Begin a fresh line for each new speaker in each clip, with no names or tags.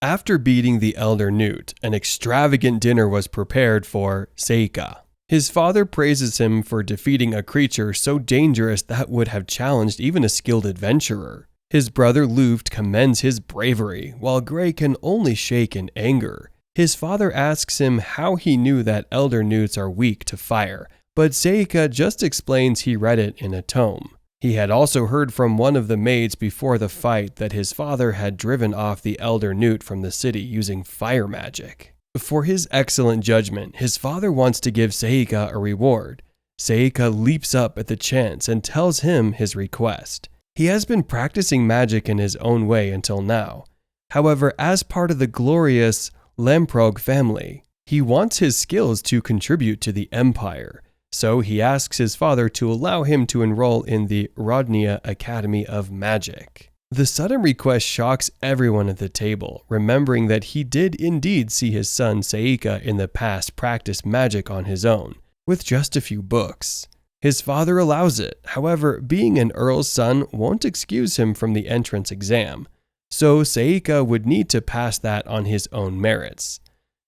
After beating the elder Newt, an extravagant dinner was prepared for Seika. His father praises him for defeating a creature so dangerous that would have challenged even a skilled adventurer. His brother Luft commends his bravery, while Gray can only shake in anger. His father asks him how he knew that elder newts are weak to fire, but Seika just explains he read it in a tome. He had also heard from one of the maids before the fight that his father had driven off the elder newt from the city using fire magic. For his excellent judgment, his father wants to give Seika a reward. Seika leaps up at the chance and tells him his request. He has been practicing magic in his own way until now. However, as part of the glorious Lamprog family, he wants his skills to contribute to the empire. So he asks his father to allow him to enroll in the Rodnia Academy of Magic. The sudden request shocks everyone at the table, remembering that he did indeed see his son Seika in the past practice magic on his own, with just a few books. His father allows it, however, being an earl's son won't excuse him from the entrance exam, so Seika would need to pass that on his own merits.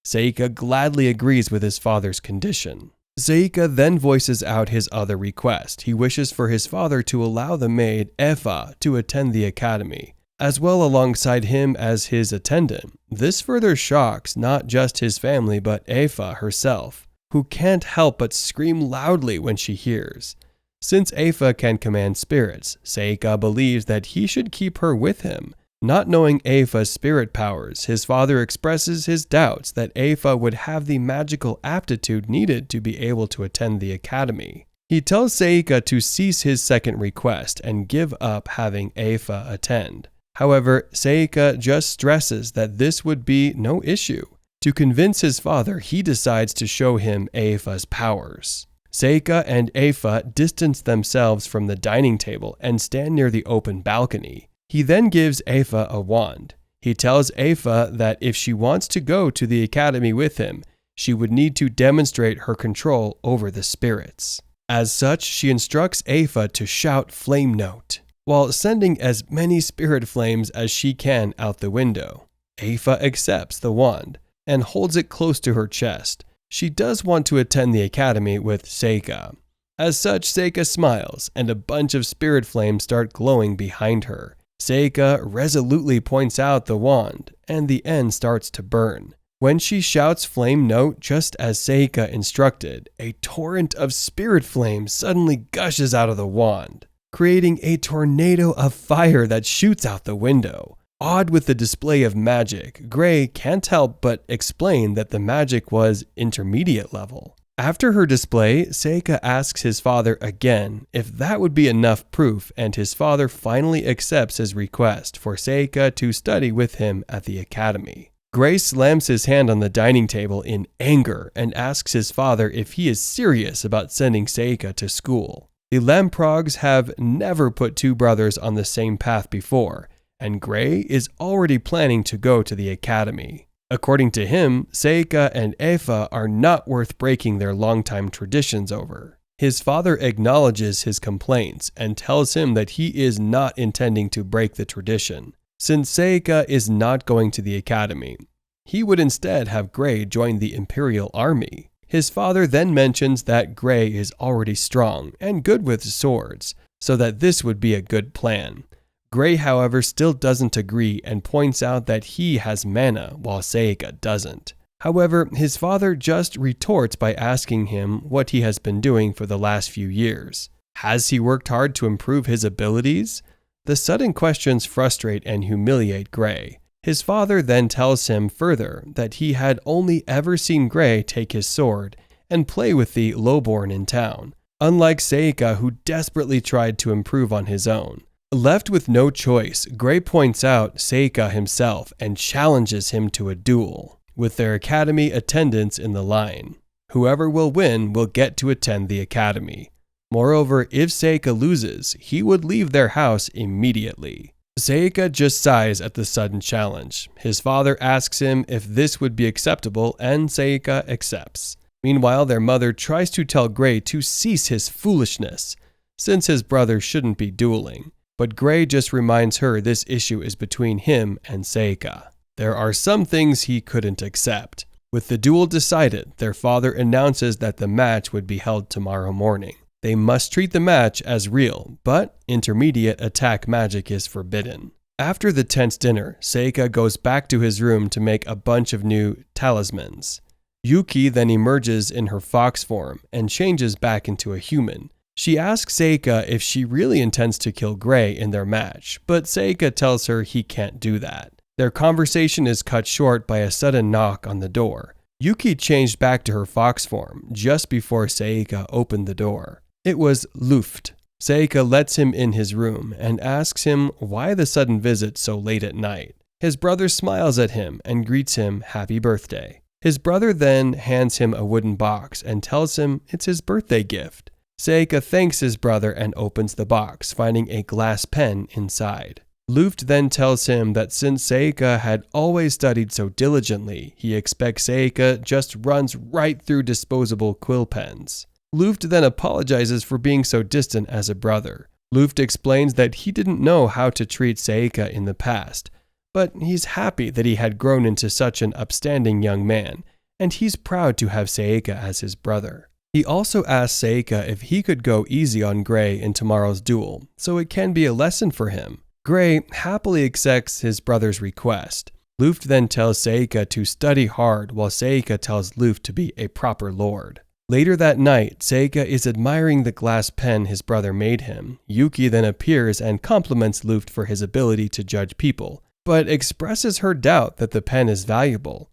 Seika gladly agrees with his father's condition. Seika then voices out his other request. He wishes for his father to allow the maid Efa to attend the academy, as well alongside him as his attendant. This further shocks not just his family but Efa herself, who can't help but scream loudly when she hears. Since Efa can command spirits, Seika believes that he should keep her with him. Not knowing Efa's spirit powers, his father expresses his doubts that Efa would have the magical aptitude needed to be able to attend the academy. He tells Seika to cease his second request and give up having Efa attend. However, Seika just stresses that this would be no issue. To convince his father, he decides to show him Efa's powers. Seika and Efa distance themselves from the dining table and stand near the open balcony. He then gives Efa a wand. He tells Efa that if she wants to go to the academy with him, she would need to demonstrate her control over the spirits. As such, she instructs Efa to shout Flame Note, while sending as many spirit flames as she can out the window. Efa accepts the wand and holds it close to her chest. She does want to attend the academy with Seika. As such, Seika smiles, and a bunch of spirit flames start glowing behind her. Seika resolutely points out the wand, and the end starts to burn. When she shouts Flame Note just as Seika instructed, a torrent of spirit flames suddenly gushes out of the wand, creating a tornado of fire that shoots out the window. Awed with the display of magic, Gray can't help but explain that the magic was intermediate level. After her display, Seika asks his father again if that would be enough proof, and his father finally accepts his request for Seika to study with him at the academy. Gray slams his hand on the dining table in anger and asks his father if he is serious about sending Seika to school. The Lamprogs have never put two brothers on the same path before, and Gray is already planning to go to the academy. According to him, Seika and Efa are not worth breaking their longtime traditions over. His father acknowledges his complaints and tells him that he is not intending to break the tradition. Since Seika is not going to the academy, he would instead have Gray join the Imperial Army. His father then mentions that Gray is already strong and good with swords, so that this would be a good plan. Gray, however, still doesn't agree and points out that he has mana while Seika doesn't. However, his father just retorts by asking him what he has been doing for the last few years. Has he worked hard to improve his abilities? The sudden questions frustrate and humiliate Gray. His father then tells him further that he had only ever seen Gray take his sword and play with the lowborn in town, unlike Seika, who desperately tried to improve on his own. Left with no choice, Gray points out Seika himself and challenges him to a duel, with their academy attendants in the line. Whoever will win will get to attend the academy. Moreover, if Seika loses, he would leave their house immediately. Seika just sighs at the sudden challenge. His father asks him if this would be acceptable, and Seika accepts. Meanwhile, their mother tries to tell Gray to cease his foolishness, since his brother shouldn't be dueling. But Gray just reminds her this issue is between him and Seika. There are some things he couldn't accept. With the duel decided, their father announces that the match would be held tomorrow morning. They must treat the match as real, but intermediate attack magic is forbidden. After the tense dinner, Seika goes back to his room to make a bunch of new talismans. Yuki then emerges in her fox form and changes back into a human. She asks Seika if she really intends to kill Gray in their match, but Seika tells her he can't do that. Their conversation is cut short by a sudden knock on the door. Yuki changed back to her fox form just before Seika opened the door. It was Luft. Seika lets him in his room and asks him why the sudden visit so late at night. His brother smiles at him and greets him happy birthday. His brother then hands him a wooden box and tells him it's his birthday gift. Seika thanks his brother and opens the box, finding a glass pen inside. Luft then tells him that since Seika had always studied so diligently, he expects Seika just runs right through disposable quill pens. Luft then apologizes for being so distant as a brother. Luft explains that he didn't know how to treat Seika in the past, but he's happy that he had grown into such an upstanding young man, and he's proud to have Seika as his brother. He also asks Seika if he could go easy on Gray in tomorrow's duel, so it can be a lesson for him. Gray happily accepts his brother's request. Luft then tells Seika to study hard while Seika tells Luft to be a proper lord. Later that night, Seika is admiring the glass pen his brother made him. Yuki then appears and compliments Luft for his ability to judge people, but expresses her doubt that the pen is valuable.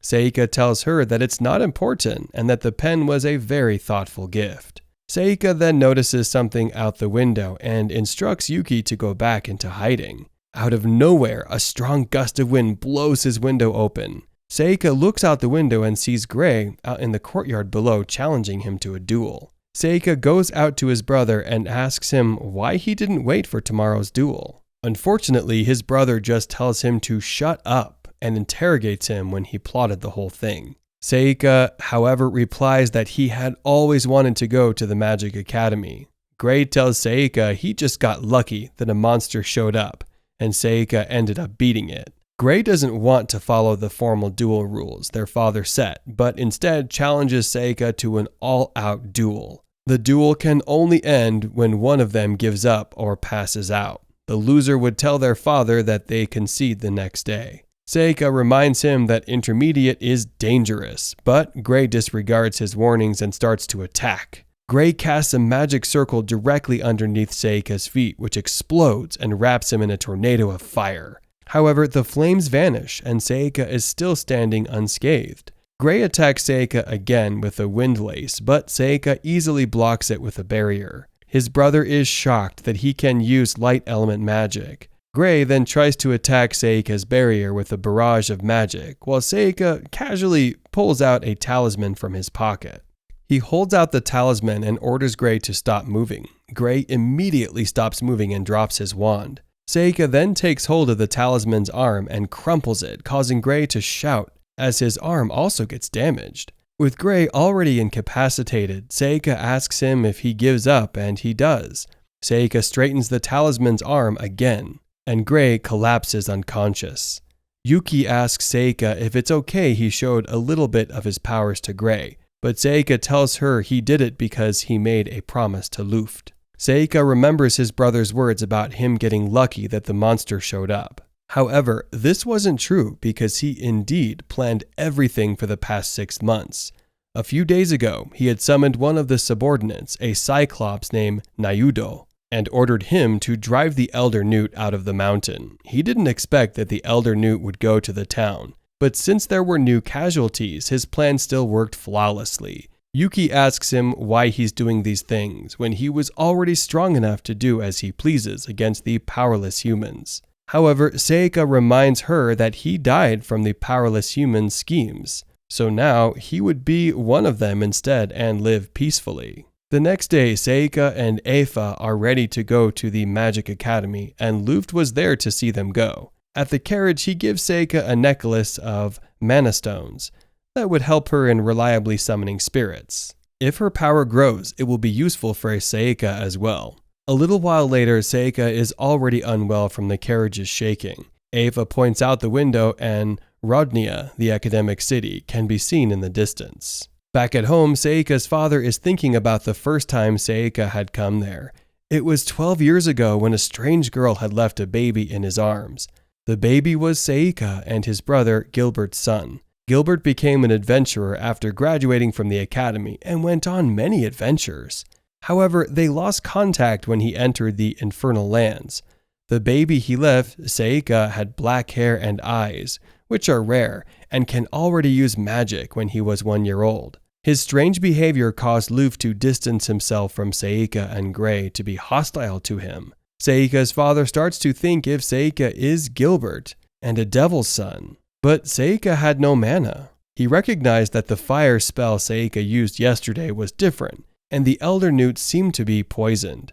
Seika tells her that it's not important and that the pen was a very thoughtful gift. Seika then notices something out the window and instructs Yuki to go back into hiding. Out of nowhere, a strong gust of wind blows his window open. Seika looks out the window and sees Gray out in the courtyard below challenging him to a duel. Seika goes out to his brother and asks him why he didn't wait for tomorrow's duel. Unfortunately, his brother just tells him to shut up and interrogates him when he plotted the whole thing. Seika, however, replies that he had always wanted to go to the Magic Academy. Gray tells Seika he just got lucky that a monster showed up, and Seika ended up beating it. Gray doesn't want to follow the formal duel rules their father set, but instead challenges Seika to an all-out duel. The duel can only end when one of them gives up or passes out. The loser would tell their father that they concede the next day. Seika reminds him that intermediate is dangerous, but Gray disregards his warnings and starts to attack. Gray casts a magic circle directly underneath Seika's feet, which explodes and wraps him in a tornado of fire. However, the flames vanish and Seika is still standing unscathed. Gray attacks Seika again with a windlace, but Seika easily blocks it with a barrier. His brother is shocked that he can use light element magic. Gray then tries to attack Seika's barrier with a barrage of magic, while Seika casually pulls out a talisman from his pocket. He holds out the talisman and orders Gray to stop moving. Gray immediately stops moving and drops his wand. Seika then takes hold of the talisman's arm and crumples it, causing Gray to shout, as his arm also gets damaged. With Gray already incapacitated, Seika asks him if he gives up, and he does. Seika straightens the talisman's arm again, and Gray collapses unconscious. Yuki asks Seika if it's okay he showed a little bit of his powers to Gray, but Seika tells her he did it because he made a promise to Luft. Seika remembers his brother's words about him getting lucky that the monster showed up. However, this wasn't true because he indeed planned everything for the past 6 months. A few days ago, he had summoned one of the subordinates, a cyclops named Nayudo, and ordered him to drive the Elder Newt out of the mountain. He didn't expect that the Elder Newt would go to the town, but since there were new casualties, his plan still worked flawlessly. Yuki asks him why he's doing these things when he was already strong enough to do as he pleases against the powerless humans. However, Seika reminds her that he died from the powerless humans' schemes, so now he would be one of them instead and live peacefully. The next day, Seika and Aefa are ready to go to the Magic Academy, and Luft was there to see them go. At the carriage, he gives Seika a necklace of mana stones that would help her in reliably summoning spirits. If her power grows, it will be useful for Seika as well. A little while later, Seika is already unwell from the carriage's shaking. Ava points out the window and Rodnia, the academic city, can be seen in the distance. Back at home, Seika's father is thinking about the first time Seika had come there. It was 12 years ago when a strange girl had left a baby in his arms. The baby was Seika and his brother Gilbert's son. Gilbert became an adventurer after graduating from the academy and went on many adventures. However, they lost contact when he entered the infernal lands. The baby he left, Seika, had black hair and eyes, which are rare, and can already use magic when he was 1 year old. His strange behavior caused Luffy to distance himself from Seika and Gray to be hostile to him. Seika's father starts to think if Seika is Gilbert and a devil's son. But Seika had no mana. He recognized that the fire spell Seika used yesterday was different, and the elder newt seemed to be poisoned.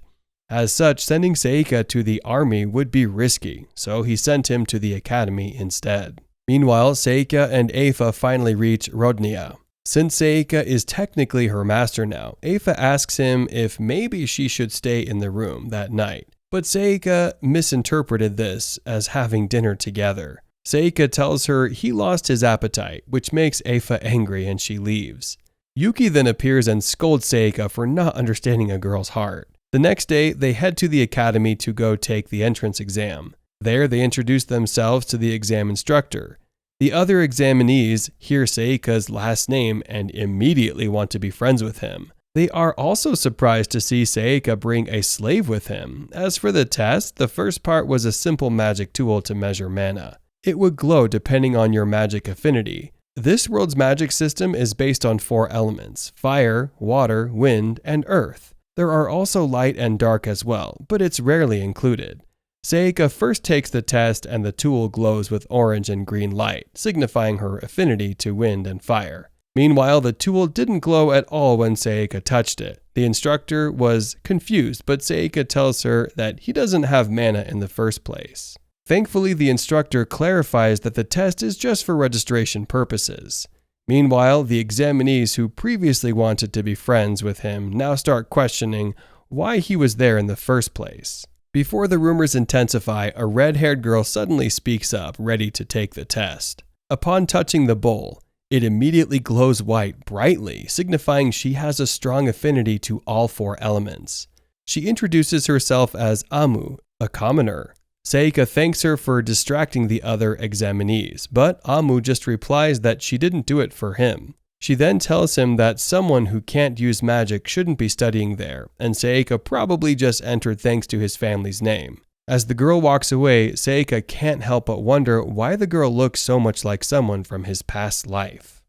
As such, sending Seika to the army would be risky, so he sent him to the academy instead. Meanwhile, Seika and Ava finally reach Rodnia. Since Seika is technically her master now, Ava asks him if maybe she should stay in the room that night. But Seika misinterpreted this as having dinner together. Seika tells her he lost his appetite, which makes Ava angry and she leaves. Yuki then appears and scolds Seika for not understanding a girl's heart. The next day, they head to the academy to go take the entrance exam. There, they introduce themselves to the exam instructor. The other examinees hear Seika's last name and immediately want to be friends with him. They are also surprised to see Seika bring a slave with him. As for the test, the first part was a simple magic tool to measure mana. It would glow depending on your magic affinity. This world's magic system is based on 4 elements: fire, water, wind, and earth. There are also light and dark as well, but it's rarely included. Seika first takes the test and the tool glows with orange and green light, signifying her affinity to wind and fire. Meanwhile, the tool didn't glow at all when Seika touched it. The instructor was confused, but Seika tells her that he doesn't have mana in the first place. Thankfully, the instructor clarifies that the test is just for registration purposes. Meanwhile, the examinees who previously wanted to be friends with him now start questioning why he was there in the first place. Before the rumors intensify, a red-haired girl suddenly speaks up, ready to take the test. Upon touching the bowl, it immediately glows white brightly, signifying she has a strong affinity to all 4 elements. She introduces herself as Amu, a commoner. Seika thanks her for distracting the other examinees, but Amu just replies that she didn't do it for him. She then tells him that someone who can't use magic shouldn't be studying there, and Seika probably just entered thanks to his family's name. As the girl walks away, Seika can't help but wonder why the girl looks so much like someone from his past life.